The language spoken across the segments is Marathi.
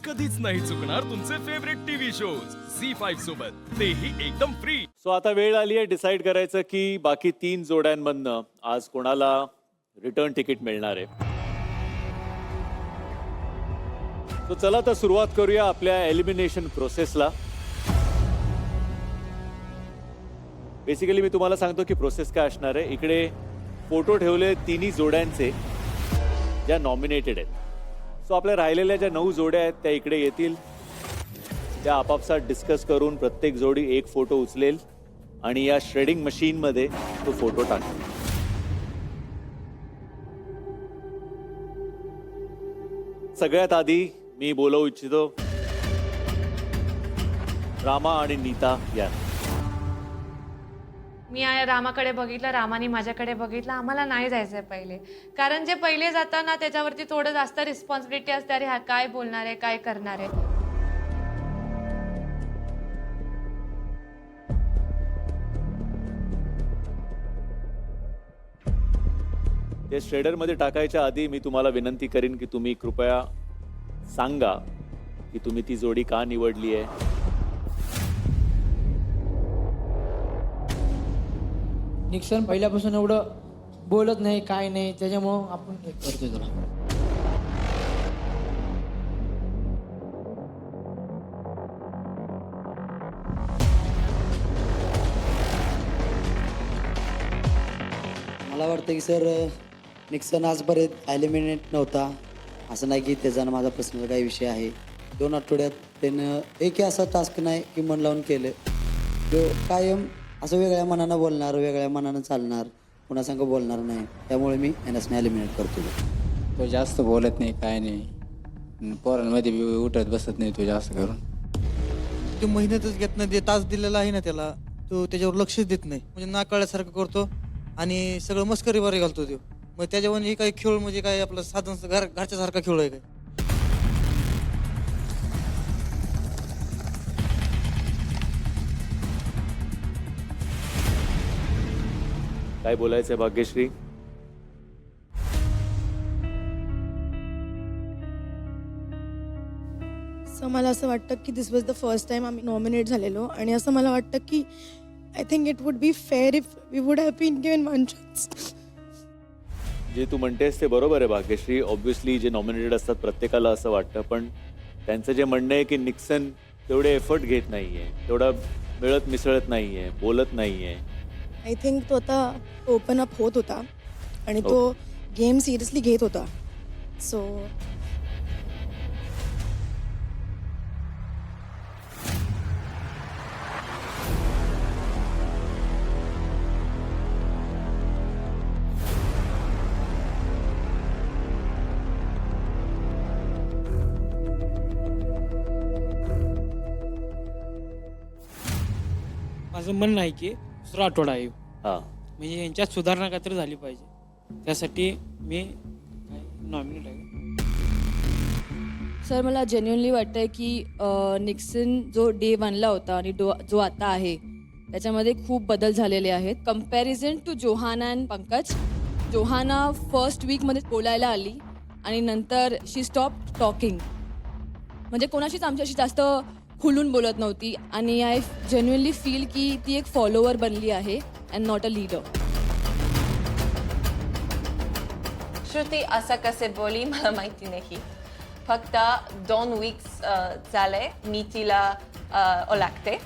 कधीच नाही चुकणार तुमचे फेवरेट टीव्ही शोज झी5 सोबत, तेही एकदम फ्री. सो आता वेळ आली आहे डिसाईड करायचं की बाकी 3 जोड्यांमधनं आज कोणाला रिटर्न तिकीट मिळणार आहे. सो चला तर सुरुवात करूया आपल्या एलिमिनेशन प्रोसेसला. बेसिकली मी तुम्हाला सांगतो की प्रोसेस काय असणार आहे. इकडे फोटो ठेवले तिन्ही जोड्यांचे ज्या नॉमिनेटेड आहेत. सो आपल्या राहिलेल्या ज्या 9 जोड्या आहेत त्या इकडे येतील. त्या आपापसात डिस्कस करून प्रत्येक जोडी एक फोटो उचलेल आणि या श्रेडिंग मशीन मध्ये तो फोटो टाकेल. सगळ्यात आधी मी बोलवू इच्छितो रामा आणि नीता यांना. मी रामाकडे बघितलं, रामाने माझ्याकडे बघितलं. आम्हाला नाही जायचं आहे पहिले, कारण जे पहिले जाताना त्याच्यावरती थोडं जास्त रिस्पॉन्सिबिलिटी असते. अरे हा काय बोलणार आहे, काय करणार आहे. ते श्रेडर मध्ये टाकायच्या आधी मी तुम्हाला विनंती करीन की तुम्ही कृपया सांगा की तुम्ही ती जोडी का निवडली आहे. निक्सन पहिल्यापासून एवढं बोलत नाही, काय नाही, त्याच्यामुळं आपण हे करतोय तुला. मला वाटतं की सर निक्सन आजपर्यंत ॲलिमिनेट नव्हता. असं नाही की त्याचा माझा पर्सनल काही विषय आहे. 2 आठवड्यात त्यानं एकही असा टास्क नाही की मन लावून केलं. तो कायम असं वेगळ्या मनानं बोलणार, वेगळ्या मनानं चालणार, कुणासंग बोलणार नाही. त्यामुळे मी एनएसने ॲलिमिनेट करतो. तो जास्त बोलत नाही, काय नाही, पोरांमध्ये बी उठत बसत नाही तो जास्त करून. तो मेहनतच घेत नाही. तास दिलेला आहे ना त्याला, तो त्याच्यावर लक्षच देत नाही. म्हणजे नाकाळल्यासारखं करतो आणि सगळं मस्करीवारी घालतो तो. मग त्याच्यावर हे काही खेळ म्हणजे काय आपलं साधन घरच्या सारखा खेळ आहे काय. काय बोलायचंय भाग्यश्री? सो मला असं वाटतं की this was the first time आम्ही नॉमिनेट झालेलो, आणि असं मला वाटतं की I think it would be fair if we would have been given one chance. जे तू म्हणतेस ते बरोबर आहे भाग्यश्री. ऑब्व्हियसली जे नॉमिनेटेड असतात प्रत्येकाला असं वाटतं, पण त्यांचं जे म्हणणं आहे की निक्सन तेवढे एफर्ट घेत नाहीये, तेवढा मिळत मिसळत नाहीये, बोलत नाहीये. आय थिंक तो आता ओपन अप होत होता आणि तो गेम सिरियसली घेत होता. सो माझं म्हणणं आहे की दुसरा आठवडा आहे, हा, म्हणजे यांच्यात सुधारणा काहीतरी झाली पाहिजे. त्यासाठी मी नॉमिनेट आहे. सर मला जेन्युअनली वाटतंय की निक्सन जो डे 1ला होता आणि जो आता आहे त्याच्यामध्ये खूप बदल झालेले आहेत. Comparison to Johanna and Pankaj. Johanna first वीकमध्ये बोलायला आली आणि नंतर शी स्टॉप टॉकिंग, म्हणजे कोणाशीच आमच्याशी जास्त खुलून बोलत नव्हती. आणि आय जेन्युअनली फील की ती एक फॉलोवर बनली आहे and not a leader. Shruti असं कसे बोली मला माहिती नाही. फक्त 2 वीक्स झाले मी तिला ओळखते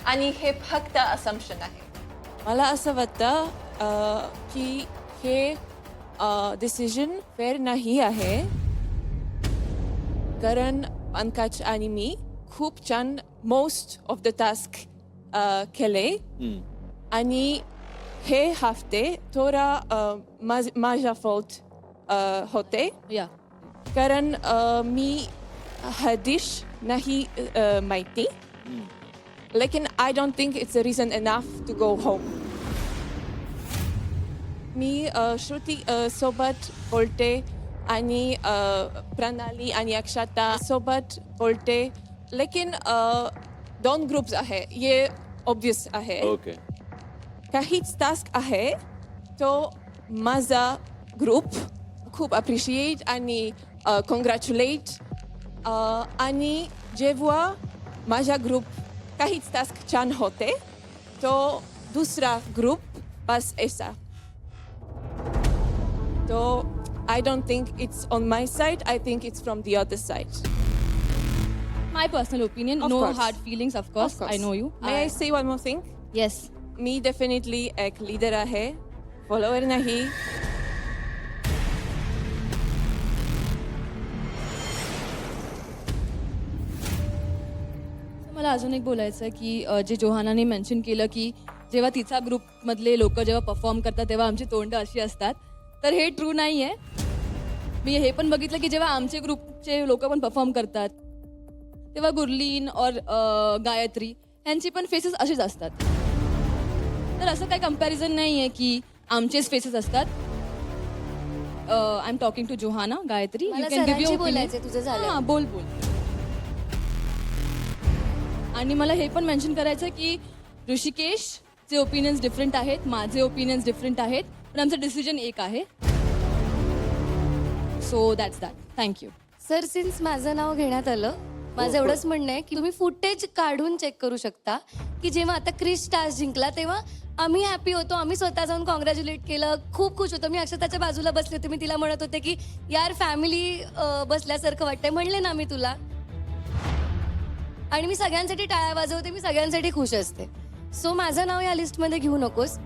आणि हे फक्त असम्पशन आहे. मला असं वाटतं की हे डिसिजन फेअर नाही आहे, कारण पंकज आणि मी खूप छान मोस्ट ऑफ द टास्क केले. आणि हे हफ्ते थोडा माझा फॉल्ट होते, या कारण मी हा डिश नाही माहिती. लेकिन I don't think it's a reason enough to go home. मी श्रुती सोबत बोलते आणि प्रणाली आणि अक्षता सोबत बोलते. लेकिन 2 ग्रुप्स आहे, हे ऑब्वियस आहे. ओके, काहीच टास्क आहे तो माझा ग्रुप खूप अप्रिशिएट आणि कॉंग्रॅच्युलेट आणि जेव्हा माझा ग्रुप काहीच टास्क छान होते तो दुसरा ग्रुप पास ऐसा तो I don't think it's on my side. I think it's from the other side. My personal opinion, Of no course. hard feelings, of course. I know you. May I say one more thing? Yes. Me definitely एक लीडर आहे, फॉलोअर नाही. मला अजून एक बोलायचं आहे की जे जोहानाने मेन्शन केलं की जेव्हा तिचा ग्रुपमधले लोक जेव्हा परफॉर्म करतात तेव्हा आमची तोंड अशी असतात, तर हे ट्रू नाही आहे. मी हे पण बघितलं की जेव्हा आमचे ग्रुपचे लोक पण परफॉर्म करतात तेव्हा गुरलीन और गायत्री यांची पण फेसेस असेच असतात. तर असं काही कम्पॅरिझन नाही आहे की आमचेच फेसेस असतात. I am talking to Johanna, Gayatri. मला सरांशी बोलायचंय, तुझं झालं. हां, बोल. आणि मला हे पण मेन्शन करायचं की ऋषिकेशचे ओपिनियन्स डिफरंट आहेत, माझे ओपिनियन्स डिफरंट आहेत, पण आमचं डिसिजन एक आहे. So that's that. Thank you. Sir, since माझं नाव घेण्यात आलं, माझं एवढंच म्हणणं आहे की तुम्ही फुटेज काढून चेक करू शकता की जेव्हा आता क्रिश टास्क जिंकला तेव्हा आम्ही हॅपी होतो, आम्ही स्वतः जाऊन कॉंग्रॅच्युलेट केलं, खूप खुश होतो. मी अक्षताच्या बाजूला बसले होते, मी तिला म्हणत होते की यार फॅमिली बसल्यासारखं वाटतंय, म्हणले ना मी तुला. आणि मी सगळ्यांसाठी टाळ्या वाजवते, मी सगळ्यांसाठी खुश असते. सो माझं नाव या लिस्टमध्ये घेऊ नकोस.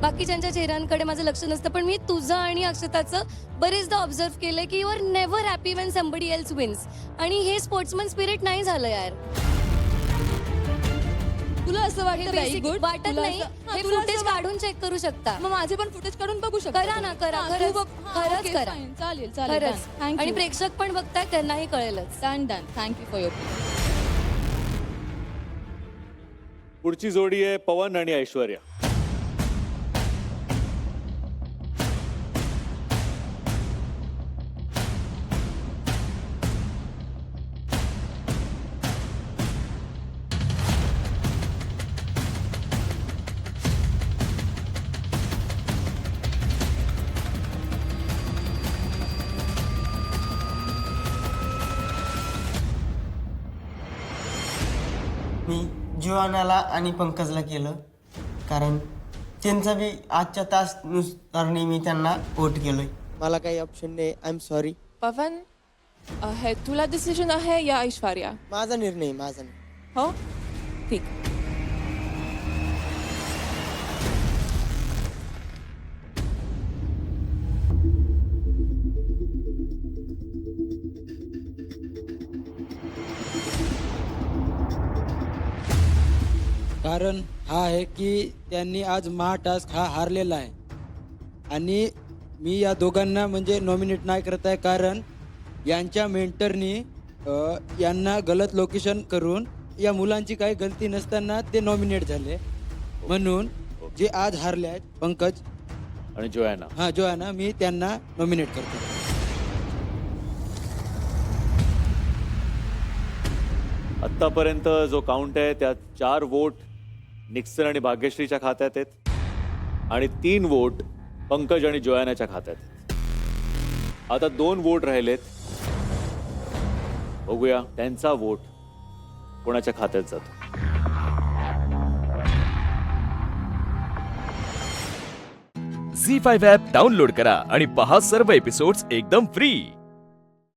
बाकीच्यांच्या चेहऱ्यांकडे माझं लक्ष नसतं, पण मी तुझं आणि अक्षताचं बरेचदा ऑब्झर्व केलंय की you are never happy when somebody else wins. आणि हे स्पोर्ट्समन स्पिरिट नाही झालं यार. तुला असं वाटतं व्हेरी गुड? वाटत नाही. हे फुटेज काढून चेक करू शकता. मग माझे पण फुटेज काढून बघू शकता. करा ना, करा. खरंच करा. चालेल. खरंच. थँक्यू. आणि प्रेक्षक पण बघतायत, त्यांनाही कळेलच. डन. Thank you for your. पुढची जोडी आहे पवन आणि ऐश्वर्या. मी जोहानाला आणि पंकजला केलं, कारण त्यांचा बी आजच्या तासनुसार मी त्यांना वोट केलोय. मला काही ऑप्शन नाही. I am sorry. पवन, हे तुला डिसिजन आहे या ऐश्वर्या? माझा निर्णय. हो, ठीक. कारण हा आहे की त्यांनी आज महा टास्क हा हारलेला आहे आणि मी या दोघांना म्हणजे नॉमिनेट नाही करत आहे, कारण यांच्या मेंटरनी यांना गलत लोकेशन करून या मुलांची काही गलती नसताना ते नॉमिनेट झाले. म्हणून जे आज हारले आहेत पंकज आणि जोयाना, जोयाना, मी त्यांना नॉमिनेट करतो. आत्तापर्यंत जो काउंट आहे त्यात 4 वोट निक्सन आणि भाग्यश्रीच्या खात्यात आहेत आणि 3 वोट पंकज आणि जोयानाच्या खात्यात आहेत. आता 2 वोट राहिलेत. बघूया त्यांचा वोट कोणाच्या खात्यात जातो. झी5 ॲप डाउनलोड करा आणि पहा सर्व एपिसोड्स एकदम फ्री.